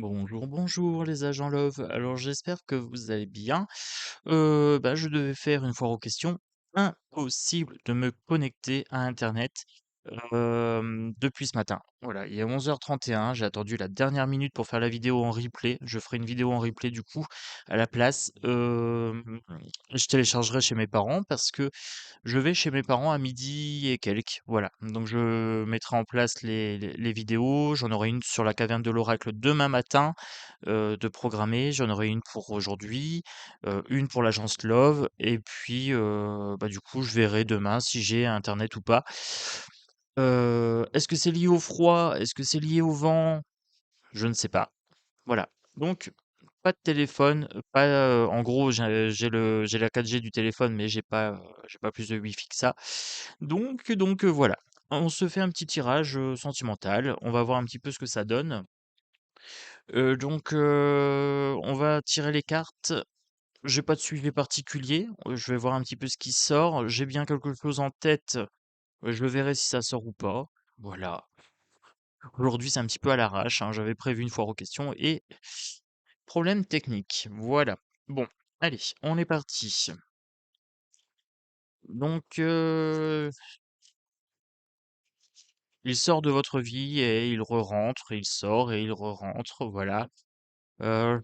Bonjour, bonjour les agents Love. Alors j'espère que vous allez bien. Je devais faire une foire aux questions. Impossible de me connecter à Internet depuis ce matin. Voilà, il est 11h31. J'ai attendu la dernière minute pour faire la vidéo en replay. Je ferai une vidéo en replay du coup à la place. Je téléchargerai chez mes parents parce que je vais chez mes parents à midi et quelques, voilà. Donc je mettrai en place les vidéos. J'en aurai une sur la caverne de l'oracle demain matin de programmer. J'en aurai une pour aujourd'hui, une pour l'agence Love, et puis du coup je verrai demain si j'ai internet ou pas. Est-ce que c'est lié au froid? Est-ce que c'est lié au vent? Je ne sais pas. Voilà. Donc, pas de téléphone, pas, en gros, j'ai la 4G du téléphone, mais j'ai pas plus de Wi-Fi que ça. Voilà. On se fait un petit tirage, sentimental. On va voir un petit peu ce que ça donne. On va tirer les cartes. J'ai pas de suivi particulier. Je vais voir un petit peu ce qui sort. J'ai bien quelque chose en tête. Je verrai si ça sort ou pas. Voilà. Aujourd'hui, c'est un petit peu à l'arrache, hein. J'avais prévu une foire aux questions et problème technique. Voilà. Bon, allez, on est parti. Donc, il sort de votre vie et il re-rentre, il sort et il re-rentre, voilà.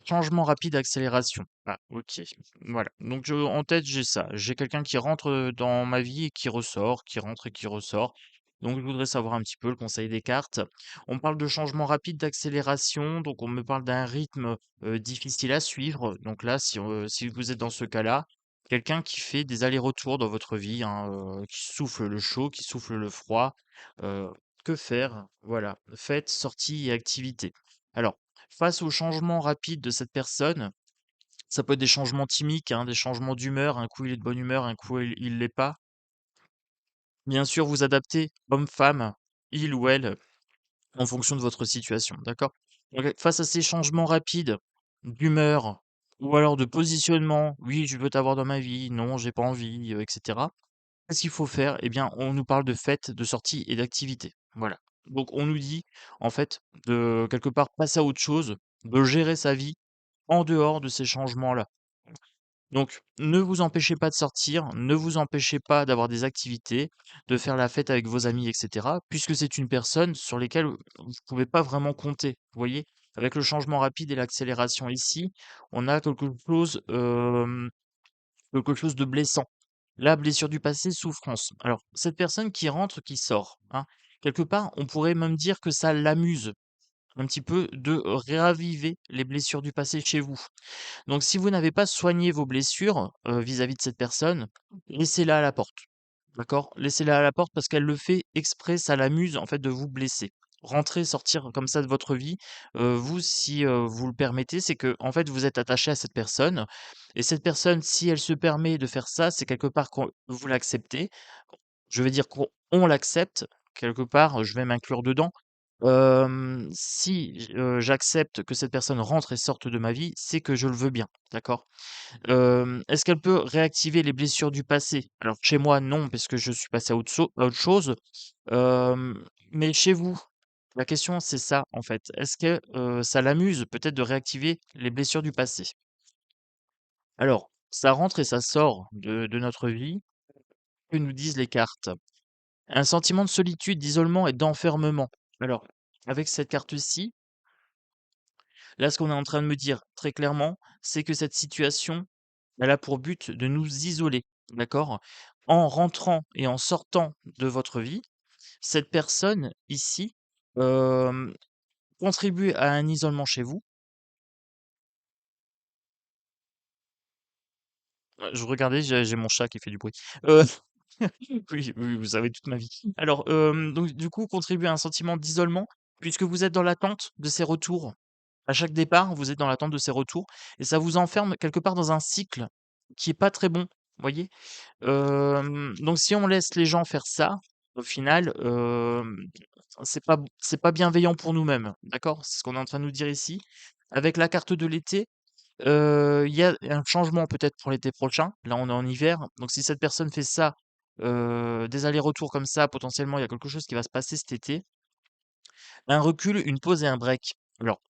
Changement rapide, accélération. Ah, OK. Voilà. Donc en tête, j'ai ça. J'ai quelqu'un qui rentre, dans ma vie et qui ressort, qui rentre et qui ressort. Donc je voudrais savoir un petit peu le conseil des cartes. On parle de changement rapide, d'accélération, donc on me parle d'un rythme, difficile à suivre. Donc là, si vous êtes dans ce cas-là, quelqu'un qui fait des allers-retours dans votre vie, hein, qui souffle le chaud, qui souffle le froid. Heu, que faire? Voilà, fête, sortie et activité. Alors face au changement rapide de cette personne, ça peut être des changements timiques, hein, des changements d'humeur. Un coup, il est de bonne humeur, un coup, il l'est pas. Bien sûr, vous adaptez homme-femme, il ou elle, en fonction de votre situation, d'accord? Donc, face à ces changements rapides d'humeur ou alors de positionnement, oui, je veux t'avoir dans ma vie, non, j'ai pas envie, et cetera. Qu'est-ce qu'il faut faire? Eh bien, on nous parle de fêtes, de sorties et d'activités. Voilà. Donc, on nous dit, en fait, de quelque part passer à autre chose, de gérer sa vie en dehors de ces changements-là. Donc, ne vous empêchez pas de sortir, ne vous empêchez pas d'avoir des activités, de faire la fête avec vos amis, et cetera, puisque c'est une personne sur lesquelles vous ne pouvez pas vraiment compter. Vous voyez? Avec le changement rapide et l'accélération ici, on a quelque chose de blessant. La blessure du passé, souffrance. Alors, cette personne qui rentre, qui sort, hein, quelque part, on pourrait même dire que ça l'amuse un petit peu de raviver les blessures du passé chez vous. Donc si vous n'avez pas soigné vos blessures, vis-à-vis de cette personne, laissez-la à la porte. D'accord? Laissez-la à la porte parce qu'elle le fait exprès, ça l'amuse en fait de vous blesser. Rentrer, sortir comme ça de votre vie, vous si, vous le permettez, c'est que en fait vous êtes attaché à cette personne et cette personne, si elle se permet de faire ça, c'est quelque part qu'on vous l'acceptez. Je vais dire qu'on l'accepte, quelque part, je vais m'inclure dedans. Si j'accepte que cette personne rentre et sorte de ma vie, c'est que je le veux bien, d'accord? Est-ce qu'elle peut réactiver les blessures du passé? Alors chez moi, non, parce que je suis passé à autre chose, mais chez vous, la question c'est ça, en fait. Est-ce que, ça l'amuse peut-être de réactiver les blessures du passé? Alors, ça rentre et ça sort de notre vie. Que nous disent les cartes? Un sentiment de solitude, d'isolement et d'enfermement. Alors, avec cette carte-ci, là, ce qu'on est en train de me dire très clairement, c'est que cette situation, elle a pour but de nous isoler, d'accord? En rentrant et en sortant de votre vie, cette personne ici, hem, contribue à un isolement chez vous. Je regardais, j'ai mon chat qui fait du bruit. Heu, oui, oui, vous savez toute ma vie. Alors, donc du coup, contribue à un sentiment d'isolement puisque vous êtes dans l'attente de ses retours. À chaque départ, vous êtes dans l'attente de ses retours et ça vous enferme quelque part dans un cycle qui est pas très bon, vous voyez? Donc si on laisse les gens faire ça, au final, c'est pas bienveillant pour nous-mêmes, d'accord? C'est ce qu'on est en train de nous dire ici. Avec la carte de l'été, il y a un changement peut-être pour l'été prochain. Là, on est en hiver, donc si cette personne fait ça, des allers-retours comme ça, potentiellement, il y a quelque chose qui va se passer cet été. Un recul, une pause et un break. Alors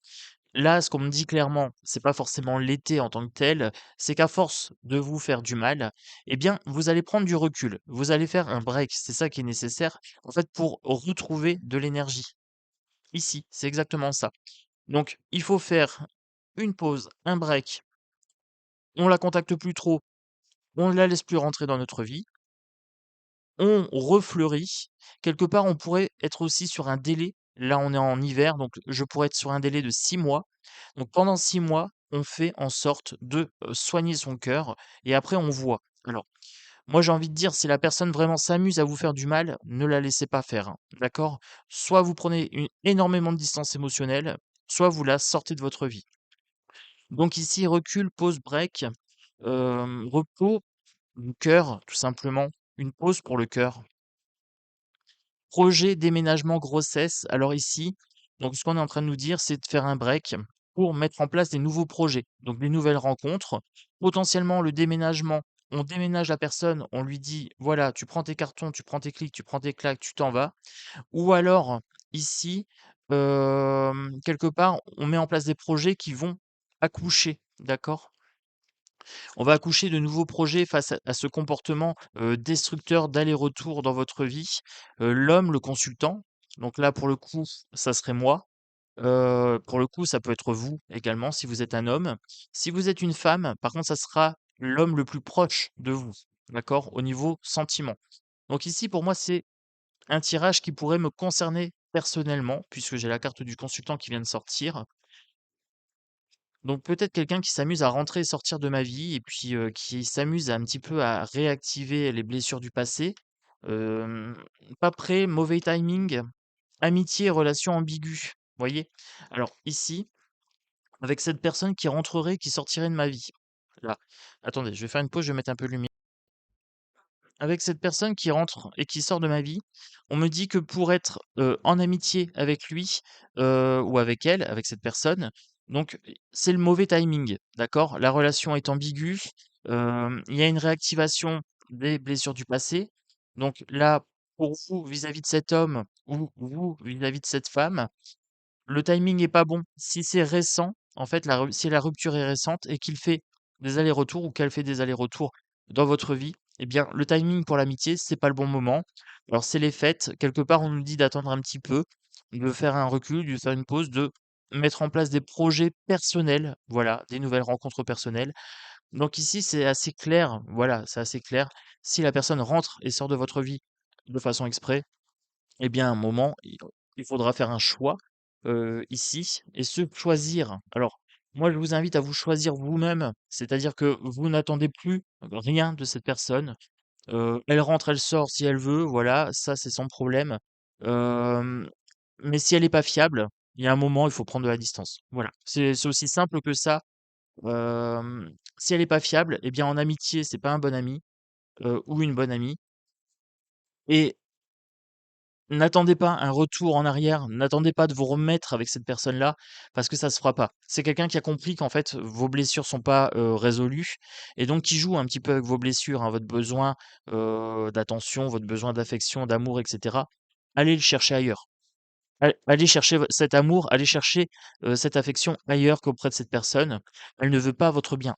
là, ce qu'on me dit clairement, c'est pas forcément l'été en tant que tel, c'est qu'à force de vous faire du mal, eh bien, vous allez prendre du recul. Vous allez faire un break. C'est ça qui est nécessaire, en fait, pour retrouver de l'énergie. Ici, c'est exactement ça. Donc, il faut faire une pause, un break. On la contacte plus trop, on ne la laisse plus rentrer dans notre vie, on refleurit. Quelque part, on pourrait être aussi sur un délai. Là, on est en hiver, donc je pourrais être sur un délai de 6 mois. Donc pendant 6 mois, on fait en sorte de, soigner son cœur et après on voit. Alors, moi j'ai envie de dire, si la personne vraiment s'amuse à vous faire du mal, ne la laissez pas faire, hein, d'accord? Soit vous prenez une énormément de distance émotionnelle, soit vous la sortez de votre vie. Donc ici, recul, pause, break, repos, cœur, tout simplement, une pause pour le cœur. Projet déménagement grossesse. Alors ici, donc ce qu'on est en train de nous dire, c'est de faire un break pour mettre en place des nouveaux projets, donc des nouvelles rencontres. Potentiellement, le déménagement, on déménage la personne, on lui dit, voilà, tu prends tes cartons, tu prends tes clics, tu prends tes claques, tu t'en vas. Ou alors, ici, quelque part, on met en place des projets qui vont accoucher, d'accord? On va accoucher de nouveaux projets face à ce comportement, destructeur d'aller-retour dans votre vie. L'homme, le consultant, donc là, pour le coup, ça serait moi. Pour le coup, ça peut être vous également, si vous êtes un homme. Si vous êtes une femme, par contre, ça sera l'homme le plus proche de vous, d'accord? Au niveau sentiment. Donc ici, pour moi, c'est un tirage qui pourrait me concerner personnellement, puisque j'ai la carte du consultant qui vient de sortir. Donc peut-être quelqu'un qui s'amuse à rentrer et sortir de ma vie et puis, qui s'amuse un petit peu à réactiver les blessures du passé. Hem, Pas prêt, mauvais timing, amitié et relations ambiguës. Voyez? Alors ici, avec cette personne qui rentrerait, qui sortirait de ma vie. Là, attendez, je vais faire une pause, je vais mettre un peu de lumière. Avec cette personne qui rentre et qui sort de ma vie, on me dit que pour être, en amitié avec lui, ou avec elle, avec cette personne, donc c'est le mauvais timing, d'accord? La relation est ambiguë, il y a une réactivation des blessures du passé. Donc là, pour vous, vis-à-vis de cet homme ou vous, vis-à-vis de cette femme, le timing est pas bon. Si c'est récent, en fait, si la rupture est récente et qu'il fait des allers-retours ou qu'elle fait des allers-retours dans votre vie, eh bien, le timing pour l'amitié, c'est pas le bon moment. Alors, c'est les fêtes. Quelque part, on nous dit d'attendre un petit peu, de faire un recul, de faire une pause, de mettre en place des projets personnels, voilà, des nouvelles rencontres personnelles. Donc ici, c'est assez clair, voilà, c'est assez clair. Si la personne rentre et sort de votre vie de façon exprès, eh bien, à un moment, il faudra faire un choix, ici et se choisir. Alors, moi, je vous invite à vous choisir vous-même, c'est-à-dire que vous n'attendez plus rien de cette personne. Elle rentre, elle sort si elle veut, voilà, ça, c'est son problème. Hem, mais si elle est pas fiable, il y a un moment, il faut prendre de la distance. Voilà, c'est aussi simple que ça. Si elle est pas fiable, eh bien, en amitié, c'est pas un bon ami, ou une bonne amie et n'attendez pas un retour en arrière, n'attendez pas de vous remettre avec cette personne-là, parce que ça se fera pas. C'est quelqu'un qui a compris qu'en fait, vos blessures sont pas, résolues et donc qui joue un petit peu avec vos blessures, hein, votre besoin, d'attention, votre besoin d'affection, d'amour et cetera. Allez le chercher ailleurs. Allez chercher cet amour, allez chercher, cette affection ailleurs qu'auprès de cette personne. Elle ne veut pas votre bien.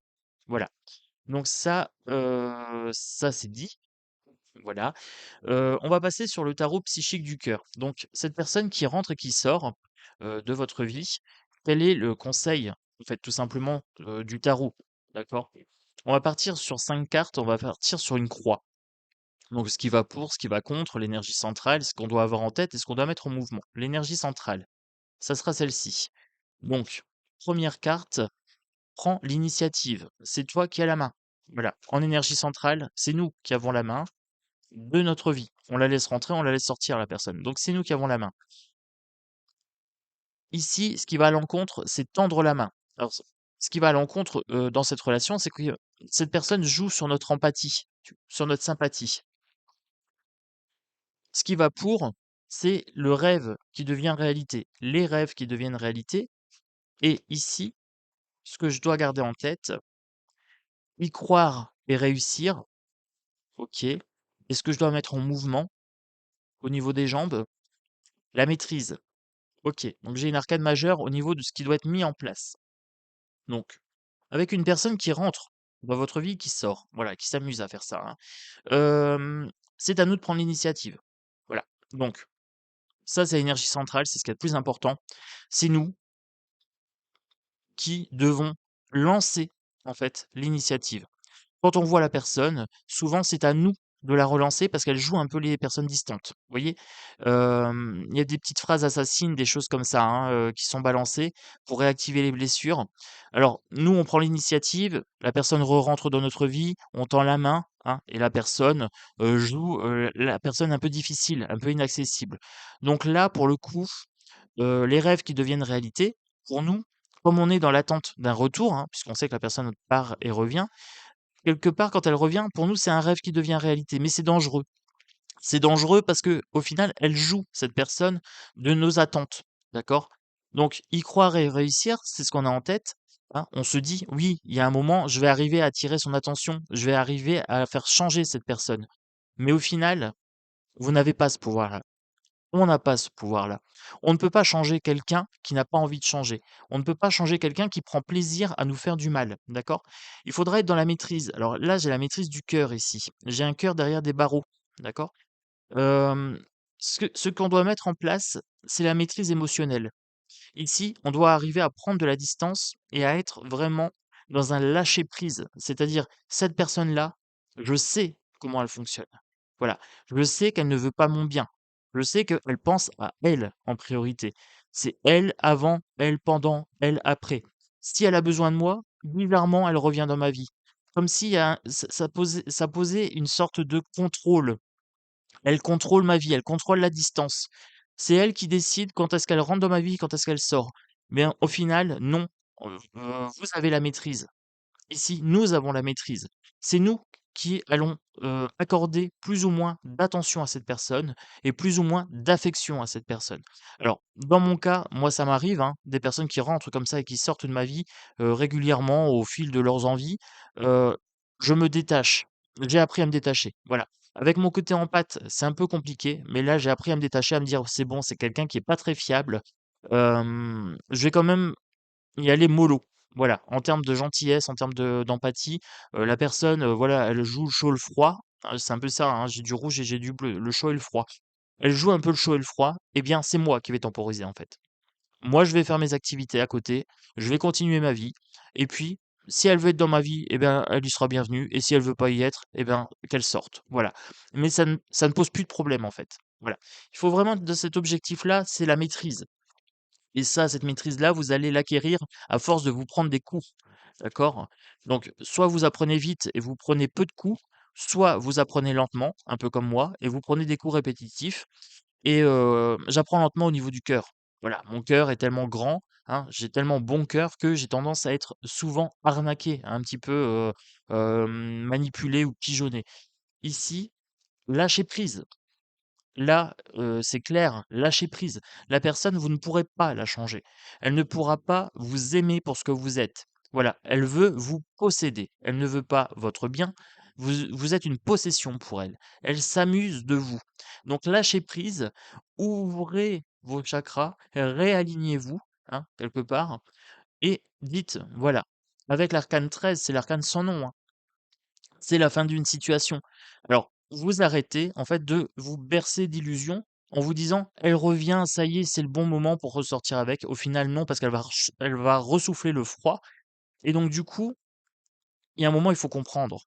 Voilà. Donc ça c'est dit. Voilà. On va passer sur le tarot psychique du cœur. Donc cette personne qui rentre et qui sort, de votre vie, quel est le conseil, en fait, tout simplement, du tarot? D'accord? On va partir sur 5 cartes, on va partir sur une croix. Donc ce qui va pour, ce qui va contre, l'énergie centrale, ce qu'on doit avoir en tête et ce qu'on doit mettre en mouvement. L'énergie centrale, ça sera celle-ci. Donc, première carte, prends l'initiative. C'est toi qui as la main. Voilà. En énergie centrale, c'est nous qui avons la main de notre vie. On la laisse rentrer, on la laisse sortir, la personne. Donc c'est nous qui avons la main. Ici, ce qui va à l'encontre, c'est tendre la main. Alors, ce qui va à l'encontre dans cette relation, c'est que cette personne joue sur notre empathie, sur notre sympathie. Ce qui va pour, c'est le rêve qui devient réalité, les rêves qui deviennent réalité. Et ici, ce que je dois garder en tête, y croire et réussir, ok. Et ce que je dois mettre en mouvement au niveau des jambes, la maîtrise. OK, donc j'ai une arcane majeure au niveau de ce qui doit être mis en place. Donc, avec une personne qui rentre dans votre vie, qui sort, voilà, qui s'amuse à faire ça, hein, c'est à nous de prendre l'initiative. Voilà, donc ça, c'est l'énergie centrale, c'est ce qui est le plus important. C'est nous qui devons lancer, en fait, l'initiative. Quand on voit la personne, souvent c'est à nous de la relancer parce qu'elle joue un peu les personnes distantes. Vous voyez? Il y a des petites phrases assassines, des choses comme ça, hein, qui sont balancées pour réactiver les blessures. Alors nous, on prend l'initiative, la personne rentre dans notre vie, on tend la main, hein, et la personne, joue, la personne un peu difficile, un peu inaccessible. Donc là, pour le coup, les rêves qui deviennent réalité, pour nous, comme on est dans l'attente d'un retour, hein, puisqu'on sait que la personne part et revient, quelque part, quand elle revient, pour nous, c'est un rêve qui devient réalité, mais c'est dangereux. C'est dangereux parce que, au final, elle joue, cette personne, de nos attentes, d'accord? Donc y croire et réussir, c'est ce qu'on a en tête, hein. On se dit: «Oui, il y a un moment, je vais arriver à attirer son attention, je vais arriver à faire changer cette personne». Mais au final, vous n'avez pas ce pouvoir-là. On n'a pas ce pouvoir-là. On ne peut pas changer quelqu'un qui n'a pas envie de changer. On ne peut pas changer quelqu'un qui prend plaisir à nous faire du mal, d'accord? Il faudra être dans la maîtrise. Alors là, j'ai la maîtrise du cœur ici. J'ai un cœur derrière des barreaux, d'accord? Hem, ce qu'on doit mettre en place, c'est la maîtrise émotionnelle. Ici, on doit arriver à prendre de la distance et à être vraiment dans un lâcher prise. C'est-à-dire, cette personne-là, je sais comment elle fonctionne. Voilà. Je sais qu'elle ne veut pas mon bien. Je sais qu'elle pense à elle en priorité. C'est elle avant, elle pendant, elle après. Si elle a besoin de moi, bizarrement, elle revient dans ma vie. Comme si ça posait une sorte de contrôle. Elle contrôle ma vie, elle contrôle la distance. C'est elle qui décide quand est-ce qu'elle rentre dans ma vie, quand est-ce qu'elle sort. Mais au final, non. Vous avez la maîtrise. Ici, nous avons la maîtrise. C'est nous qui allons accorder plus ou moins d'attention à cette personne et plus ou moins d'affection à cette personne. Alors, dans mon cas, moi, ça m'arrive, hein, des personnes qui rentrent comme ça et qui sortent de ma vie régulièrement au fil de leurs envies. euh, je me détache. J'ai appris à me détacher. Voilà. Avec mon côté empathe, c'est un peu compliqué, mais là, j'ai appris à me détacher, à me dire, c'est bon, c'est quelqu'un qui est pas très fiable. Je vais quand même y aller mollo. Voilà, en termes de gentillesse, en termes d'empathie, la personne, voilà, elle joue le chaud, le froid, c'est un peu ça, hein, j'ai du rouge et j'ai du bleu, le chaud et le froid. Elle joue un peu le chaud et le froid, eh bien, c'est moi qui vais temporiser, en fait. Moi, je vais faire mes activités à côté, je vais continuer ma vie et puis, si elle veut être dans ma vie, eh bien, elle y sera bienvenue et si elle veut pas y être, eh bien, qu'elle sorte, voilà. Mais ça ne pose plus de problème, en fait. Voilà. Il faut vraiment de cet objectif-là, c'est la maîtrise. Et ça, cette maîtrise-là, vous allez l'acquérir à force de vous prendre des coups, d'accord? Donc, soit vous apprenez vite et vous prenez peu de coups, soit vous apprenez lentement, un peu comme moi, et vous prenez des coups répétitifs. Et j'apprends lentement au niveau du cœur. Voilà, mon cœur est tellement grand, hein, j'ai tellement bon cœur que j'ai tendance à être souvent arnaqué, un petit peu manipulé ou pigeonné. Ici, lâcher prise. Là, c'est clair, lâchez prise. La personne, vous ne pourrez pas la changer. Elle ne pourra pas vous aimer pour ce que vous êtes. Voilà, elle veut vous posséder. Elle ne veut pas votre bien. Vous êtes une possession pour elle. Elle s'amuse de vous. Donc lâchez prise, ouvrez vos chakras, réalignez-vous, hein, quelque part, et dites, voilà. Avec l'arcane 13, c'est l'arcane sans nom, hein. C'est la fin d'une situation. Alors, vous arrêtez en fait de vous bercer d'illusions en vous disant: «Elle revient, ça y est, c'est le bon moment pour ressortir avec». Au final, non, parce elle va ressouffler le froid et donc du coup, il y a un moment, il faut comprendre.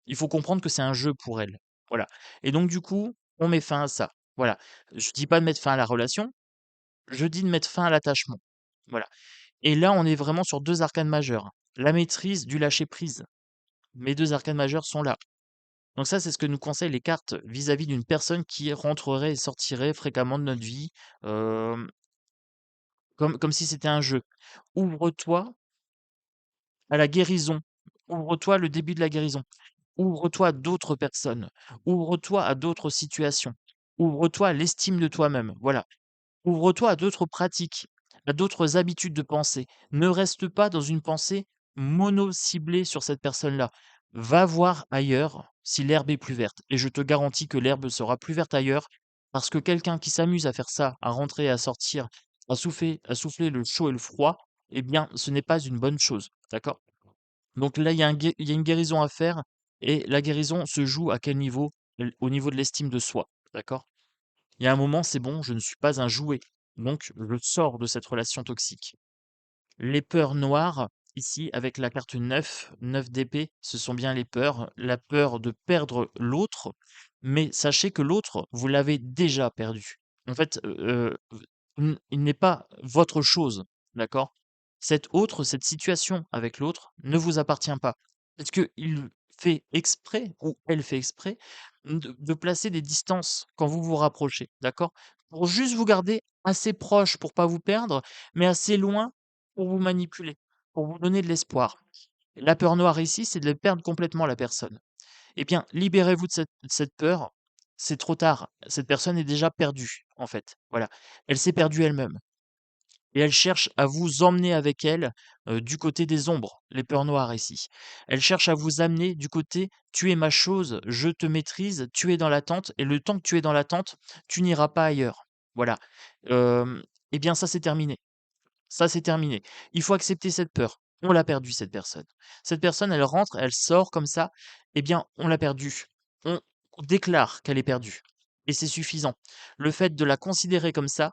Il faut comprendre que c'est un jeu pour elle. Voilà et donc du coup, on met fin à ça. Voilà. Je dis pas de mettre fin à la relation, je dis de mettre fin à l'attachement. Voilà et là, on est vraiment sur 2 arcanes majeures, hein. La maîtrise du lâcher prise. Mes 2 arcanes majeures sont là. Donc ça, c'est ce que nous conseillent les cartes vis-à-vis d'une personne qui rentrerait et sortirait fréquemment de notre vie, hem, comme si c'était un jeu. Ouvre-toi à la guérison. Ouvre-toi le début de la guérison. Ouvre-toi à d'autres personnes. Ouvre-toi à d'autres situations. Ouvre-toi à l'estime de toi-même. Voilà. Ouvre-toi à d'autres pratiques, à d'autres habitudes de pensée. Ne reste pas dans une pensée mono-ciblée sur cette personne-là. Va voir ailleurs si l'herbe est plus verte. Et je te garantis que l'herbe sera plus verte ailleurs parce que quelqu'un qui s'amuse à faire ça, à rentrer et à sortir, à souffler le chaud et le froid, eh bien, ce n'est pas une bonne chose, d'accord? Donc là, il y a une guérison à faire et la guérison se joue à quel niveau? Au niveau de l'estime de soi, d'accord? Il y a un moment, c'est bon, je ne suis pas un jouet, donc je sors de cette relation toxique. Les peurs noires, ici, avec la carte 9 d'épée, ce sont bien les peurs. La peur de perdre l'autre, mais sachez que l'autre, vous l'avez déjà perdu. En fait, il n'est pas votre chose, d'accord? Cette situation avec l'autre ne vous appartient pas. Parce qu'il fait exprès, ou elle fait exprès, de placer des distances quand vous vous rapprochez, d'accord? Pour juste vous garder assez proche pour pas vous perdre, mais assez loin pour vous manipuler, pour vous donner de l'espoir. La peur noire ici, c'est de perdre complètement la personne. Eh bien, libérez-vous de cette peur. C'est trop tard. Cette personne est déjà perdue, en fait. Voilà. Elle s'est perdue elle-même. Et elle cherche à vous emmener avec elle du côté des ombres, les peurs noires ici. Elle cherche à vous amener du côté tu es ma chose, je te maîtrise, tu es dans l'attente, et le temps que tu es dans l'attente, tu n'iras pas ailleurs. Voilà. Euh, eh bien, ça, c'est terminé. Ça, c'est terminé. Il faut accepter cette peur. On l'a perdue, cette personne. Cette personne, elle rentre, elle sort comme ça. Eh bien, on l'a perdue. On déclare qu'elle est perdue. Et c'est suffisant. Le fait de la considérer comme ça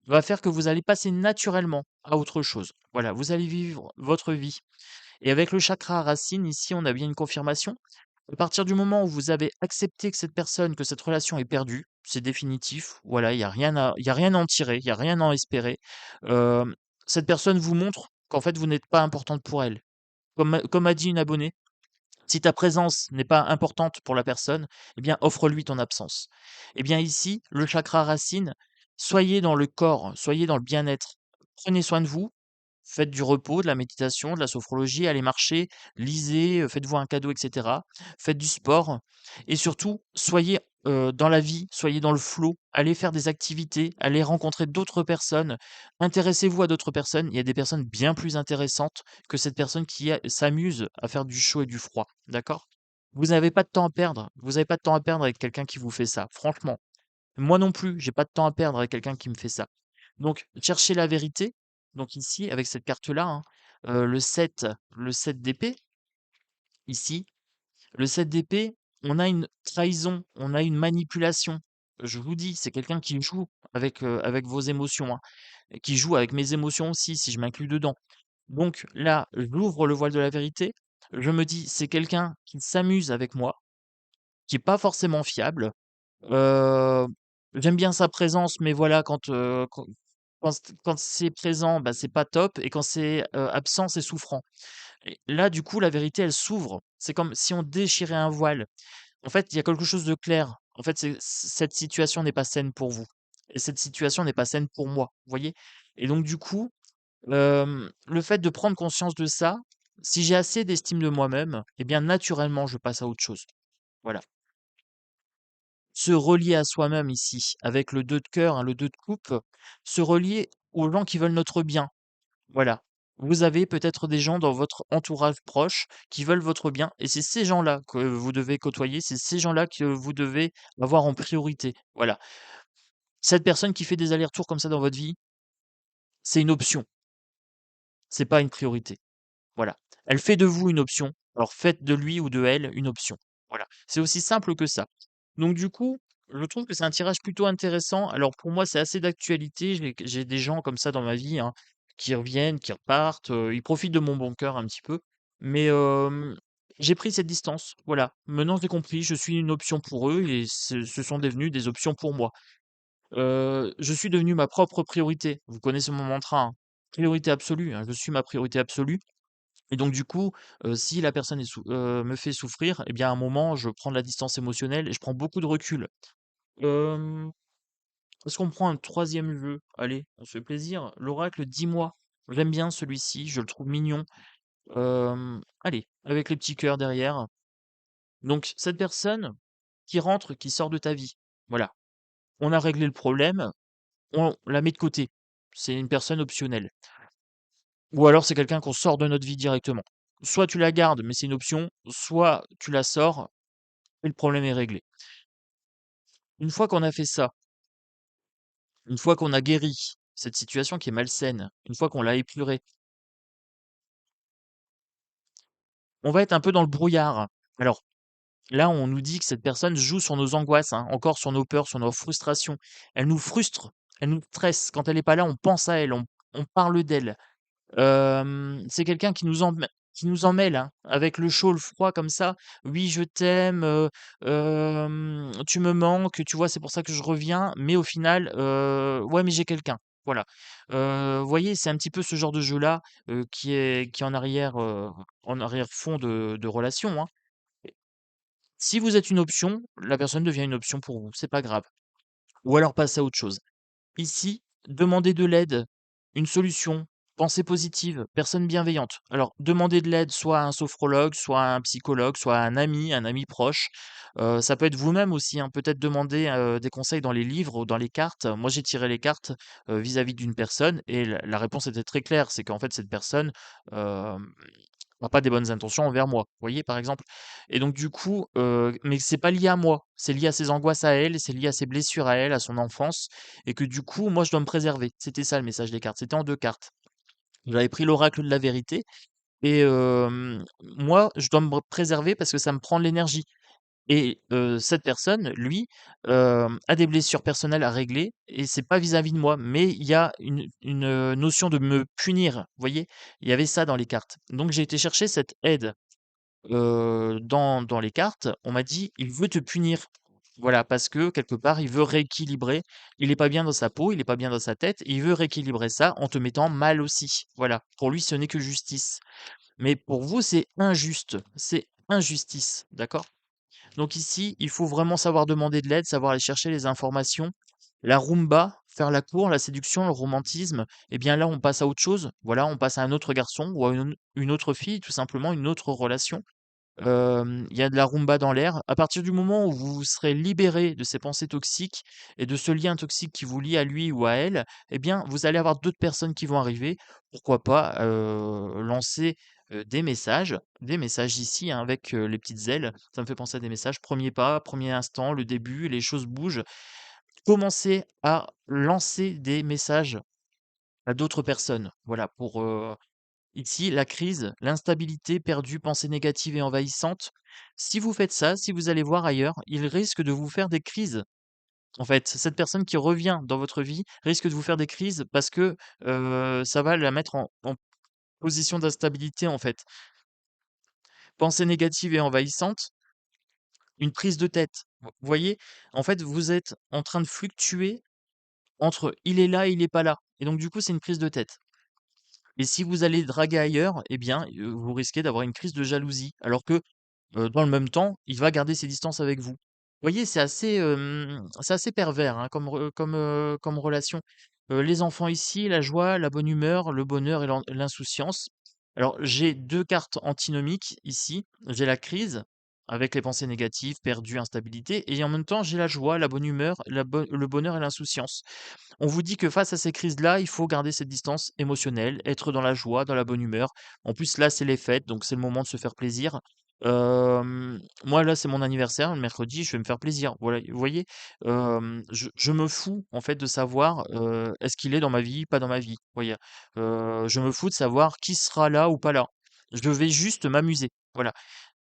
va faire que vous allez passer naturellement à autre chose. Voilà, vous allez vivre votre vie. Et avec le chakra racine, ici, on a bien une confirmation. À partir du moment où vous avez accepté que cette relation est perdue, c'est définitif. Voilà, il y a rien à en tirer, il y a rien à en espérer. Euh, cette personne vous montre qu'en fait, vous n'êtes pas importante pour elle. Comme a dit une abonnée, si ta présence n'est pas importante pour la personne, eh bien, offre-lui ton absence. Eh bien, ici, le chakra racine, soyez dans le corps, soyez dans le bien-être. Prenez soin de vous, faites du repos, de la méditation, de la sophrologie, allez marcher, lisez, faites-vous un cadeau, etc. Faites du sport. Et surtout, soyez dans la vie, soyez dans le flow, allez faire des activités, allez rencontrer d'autres personnes, intéressez-vous à d'autres personnes. Il y a des personnes bien plus intéressantes que cette personne qui s'amuse à faire du chaud et du froid. D'accord? Vous n'avez pas de temps à perdre. Vous n'avez pas de temps à perdre avec quelqu'un qui vous fait ça. Franchement. Moi non plus, j'ai pas de temps à perdre avec quelqu'un qui me fait ça. Donc, cherchez la vérité. Donc ici, avec cette carte-là, hein, le 7 d'épée, ici, le 7 d'épée, on a une trahison, on a une manipulation. Je vous dis, c'est quelqu'un qui joue avec vos émotions, hein, et qui joue avec mes émotions aussi, si je m'inclus dedans. Donc là, j'ouvre le voile de la vérité. Je me dis, c'est quelqu'un qui s'amuse avec moi, qui est pas forcément fiable. Heu, j'aime bien sa présence, mais voilà, quand c'est présent, bah, c'est pas top, et quand c'est, absent, c'est souffrant. Et là, du coup, la vérité, elle s'ouvre. C'est comme si on déchirait un voile. En fait, il y a quelque chose de clair. En fait, cette situation n'est pas saine pour vous, et cette situation n'est pas saine pour moi, vous voyez? Et donc du coup, le fait de prendre conscience de ça, si j'ai assez d'estime de moi-même, eh bien, naturellement, je passe à autre chose. Voilà. Se relier à soi-même ici, avec le 2 de cœur, hein, le 2 de coupe, se relier aux gens qui veulent notre bien. Voilà. Vous avez peut-être des gens dans votre entourage proche qui veulent votre bien, et c'est ces gens-là que vous devez côtoyer, c'est ces gens-là que vous devez avoir en priorité. Voilà. Cette personne qui fait des allers-retours comme ça dans votre vie, c'est une option, c'est pas une priorité. Voilà. Elle fait de vous une option, alors faites de lui ou de elle une option. Voilà. C'est aussi simple que ça. Donc du coup, je trouve que c'est un tirage plutôt intéressant. Alors pour moi, c'est assez d'actualité. J'ai des gens comme ça dans ma vie, hein, qui reviennent, qui repartent. Ils profitent de mon bon cœur un petit peu. Mais j'ai pris cette distance. Voilà. Maintenant, j'ai compris. Je suis une option pour eux, et ce sont devenus des options pour moi. Je suis devenu ma propre priorité. Vous connaissez mon mantra, hein. Priorité absolue, hein. Je suis ma priorité absolue. Et donc du coup, si la personne me fait souffrir, eh bien, à un moment, je prends de la distance émotionnelle et je prends beaucoup de recul. Hem, est-ce qu'on prend un troisième jeu? Allez, on se fait plaisir. L'oracle, dis-moi. J'aime bien celui-ci, je le trouve mignon. Allez, avec les petits cœurs derrière. Donc cette personne qui rentre, qui sort de ta vie, voilà. On a réglé le problème, on la met de côté. C'est une personne optionnelle. Ou alors c'est quelqu'un qu'on sort de notre vie directement. Soit tu la gardes, mais c'est une option, soit tu la sors et le problème est réglé. Une fois qu'on a fait ça, une fois qu'on a guéri cette situation qui est malsaine, une fois qu'on l'a épurée, on va être un peu dans le brouillard. Alors là, on nous dit que cette personne joue sur nos angoisses, hein, encore sur nos peurs, sur nos frustrations. Elle nous frustre, elle nous stresse. Quand elle est pas là, on pense à elle, on parle d'elle. C'est quelqu'un qui nous emmêle, hein, avec le chaud, le froid comme ça. «Oui, je t'aime, tu me manques, tu vois? C'est pour ça que je reviens, mais au final, ouais, mais j'ai quelqu'un». Voilà. Vous voyez, c'est un petit peu ce genre de jeu-là, qui est en arrière-fond de relation, hein. Si vous êtes une option, la personne devient une option pour vous, c'est pas grave. Ou alors passez à autre chose. Ici, demander de l'aide, une solution, pensée positive, personne bienveillante. Alors, demander de l'aide soit à un sophrologue, soit à un psychologue, soit à un ami proche. Ça peut être vous-même aussi, hein, peut-être demander des conseils dans les livres ou dans les cartes. Moi, j'ai tiré les cartes vis-à-vis d'une personne et la réponse était très claire, c'est qu'en fait, cette personne euh, n'a pas des bonnes intentions envers moi. Vous voyez, par exemple? Et donc, du coup, mais c'est pas lié à moi, c'est lié à ses angoisses à elle, c'est lié à ses blessures à elle, à son enfance et que du coup, moi, je dois me préserver. C'était ça le message des cartes. C'était en 2 cartes. J'avais pris l'oracle de la vérité et moi, je dois me préserver parce que ça me prend de l'énergie et cette personne, lui, a des blessures personnelles à régler et c'est pas vis-à-vis de moi, mais il y a une notion de me punir, vous voyez? Il y avait ça dans les cartes. Donc j'ai été chercher cette aide, dans les cartes. On m'a dit: «Il veut te punir». Voilà, parce que quelque part, il veut rééquilibrer. Il est pas bien dans sa peau, il est pas bien dans sa tête, et il veut rééquilibrer ça en te mettant mal aussi. Voilà, pour lui, ce n'est que justice. Mais pour vous, c'est injuste, c'est injustice, d'accord? Donc ici, il faut vraiment savoir demander de l'aide, savoir aller chercher les informations. La rumba, faire la cour, la séduction, le romantisme, eh bien là, on passe à autre chose. Voilà, on passe à un autre garçon ou à une autre fille, tout simplement, une autre relation. Il y a de la rumba dans l'air. À partir du moment où vous serez libéré de ces pensées toxiques et de ce lien toxique qui vous lie à lui ou à elle, eh bien, vous allez avoir d'autres personnes qui vont arriver. Pourquoi pas, lancer, des messages ici, hein, avec, les petites ailes. Ça me fait penser à des messages. Premier pas, premier instant, le début, les choses bougent. Commencez à lancer des messages à d'autres personnes. Voilà, pour, ici, la crise, l'instabilité, perdue, pensée négative et envahissante. Si vous faites ça, si vous allez voir ailleurs, il risque de vous faire des crises. En fait, cette personne qui revient dans votre vie risque de vous faire des crises parce que ça va la mettre en position d'instabilité, en fait. Pensée négative et envahissante, une prise de tête. Vous voyez, en fait, vous êtes en train de fluctuer entre il est là et il n'est pas là. Et donc, du coup, c'est une prise de tête. Et si vous allez draguer ailleurs, eh bien, vous risquez d'avoir une crise de jalousie. Alors que dans le même temps, il va garder ses distances avec vous. Vous voyez, c'est assez pervers, hein, comme relation. Les enfants ici, la joie, la bonne humeur, le bonheur et l'insouciance. Alors, j'ai 2 cartes antinomiques ici. J'ai la crise, avec les pensées négatives, perdues, instabilité et en même temps, j'ai la joie, la bonne humeur, le bonheur et l'insouciance. On vous dit que face à ces crises-là, il faut garder cette distance émotionnelle, être dans la joie, dans la bonne humeur. En plus, là, c'est les fêtes, donc c'est le moment de se faire plaisir. Moi, là, c'est mon anniversaire, le mercredi, je vais me faire plaisir. Voilà, vous voyez, je me fous en fait de savoir est-ce qu'il est dans ma vie, pas dans ma vie. Vous voyez, je me fous de savoir qui sera là ou pas là. Je vais juste m'amuser. Voilà,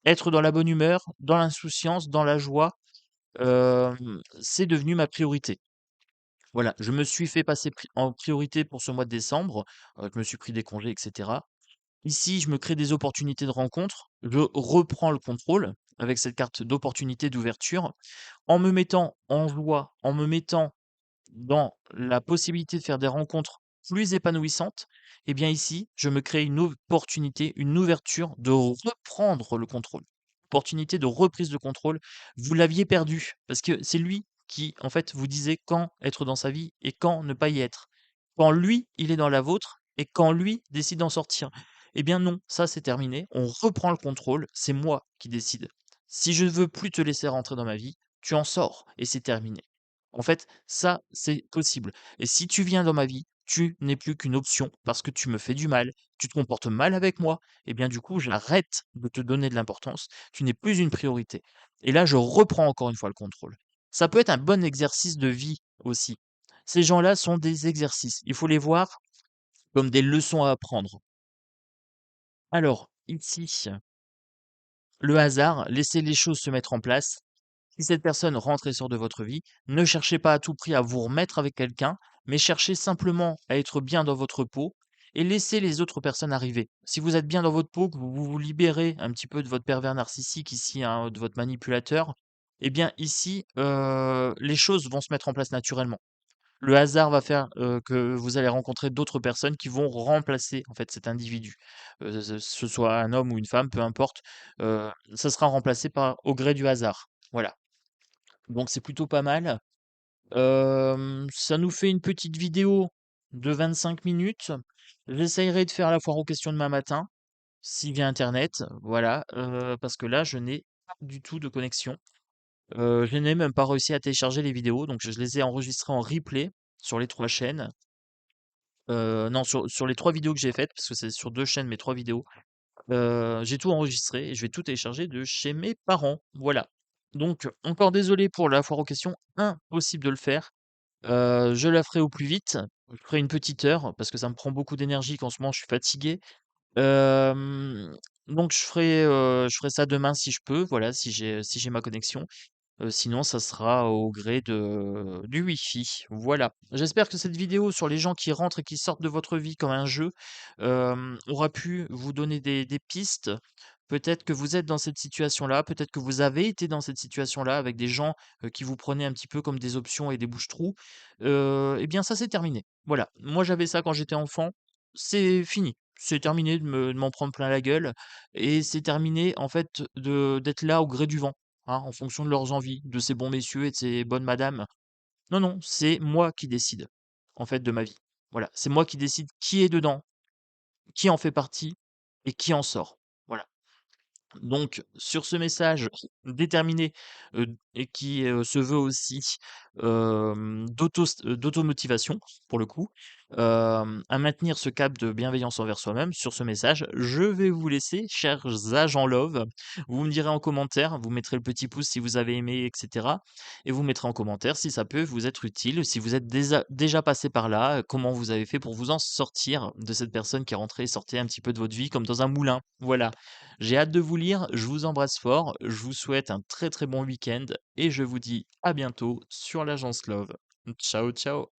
être dans la bonne humeur, dans l'insouciance, dans la joie, c'est devenu ma priorité. Voilà, je me suis fait passer en priorité pour ce mois de décembre, je me suis pris des congés et cetera. Ici, je me crée des opportunités de rencontre, je reprends le contrôle avec cette carte d'opportunité, d'ouverture, en me mettant en joie, en me mettant dans la possibilité de faire des rencontres plus épanouissantes, eh bien ici, je me crée une opportunité, une ouverture de reprendre le contrôle. Opportunité de reprise de contrôle. Vous l'aviez perdu parce que c'est lui qui, en fait, vous disait quand être dans sa vie et quand ne pas y être. Quand lui, il est dans la vôtre et quand lui décide d'en sortir. Eh bien non, ça c'est terminé. On reprend le contrôle. C'est moi qui décide. Si je ne veux plus te laisser rentrer dans ma vie, tu en sors et c'est terminé. En fait, ça, c'est possible. Et si tu viens dans ma vie, tu n'es plus qu'une option parce que tu me fais du mal, tu te comportes mal avec moi, et bien du coup, j'arrête de te donner de l'importance, tu n'es plus une priorité. Et là, je reprends encore une fois le contrôle. Ça peut être un bon exercice de vie aussi. Ces gens-là sont des exercices. Il faut les voir comme des leçons à apprendre. Alors, ici, le hasard, laissez les choses se mettre en place. Si cette personne rentre et sort de votre vie, ne cherchez pas à tout prix à vous remettre avec quelqu'un, mais cherchez simplement à être bien dans votre peau et laissez les autres personnes arriver. Si vous êtes bien dans votre peau, que vous vous libérez un petit peu de votre pervers narcissique ici, hein, de votre manipulateur, eh bien ici, les choses vont se mettre en place naturellement. Le hasard va faire, que vous allez rencontrer d'autres personnes qui vont remplacer, en fait, cet individu. Ce soit un homme ou une femme, peu importe, ça sera remplacé par au gré du hasard. Voilà. Donc c'est plutôt pas mal. Ça nous fait une petite vidéo de 25 minutes. J'essayerai de faire la foire aux questions demain matin, si via internet, voilà, parce que là, je n'ai pas du tout de connexion. Je n'ai même pas réussi à télécharger les vidéos, donc je les ai enregistrées en replay sur les 3 chaînes. Non, sur les 3 vidéos que j'ai faites, parce que c'est sur 2 chaînes, mes 3 vidéos. J'ai tout enregistré et je vais tout télécharger de chez mes parents. Voilà. Donc, encore désolé pour la foire aux questions, impossible de le faire. Je la ferai au plus vite. Je ferai une petite heure parce que ça me prend beaucoup d'énergie qu'en ce moment je suis fatigué. Hem, donc je ferai ça demain si je peux, voilà, si j'ai ma connexion. Sinon ça sera au gré de du Wi-Fi. Voilà. J'espère que cette vidéo sur les gens qui rentrent et qui sortent de votre vie comme un jeu, aura pu vous donner des pistes. Peut-être que vous êtes dans cette situation-là, peut-être que vous avez été dans cette situation-là avec des gens, qui vous prenaient un petit peu comme des options et des bouche-trous. Et bien ça, c'est terminé. Voilà. Moi, j'avais ça quand j'étais enfant, c'est fini. C'est terminé de m'en prendre plein la gueule et c'est terminé, en fait, de d'être là au gré du vent, hein, en fonction de leurs envies, de ces bons messieurs et de ces bonnes madames. Non, non, c'est moi qui décide, en fait, de ma vie. Voilà, c'est moi qui décide qui est dedans, qui en fait partie et qui en sort. Voilà. Donc sur ce message déterminé, et qui, se veut aussi, d'automotivation pour le coup, à maintenir ce cap de bienveillance envers soi-même, sur ce message, je vais vous laisser, chers agents love. Vous me direz en commentaire, vous mettrez le petit pouce si vous avez aimé et cetera et vous mettrez en commentaire si ça peut vous être utile, si vous êtes déjà passé par là, comment vous avez fait pour vous en sortir de cette personne qui est rentrée et sortait un petit peu de votre vie comme dans un moulin. Voilà. J'ai hâte de vous lire, je vous embrasse fort, je vous souhaite un très très bon week-end et je vous dis à bientôt sur l'agence Love. Ciao ciao.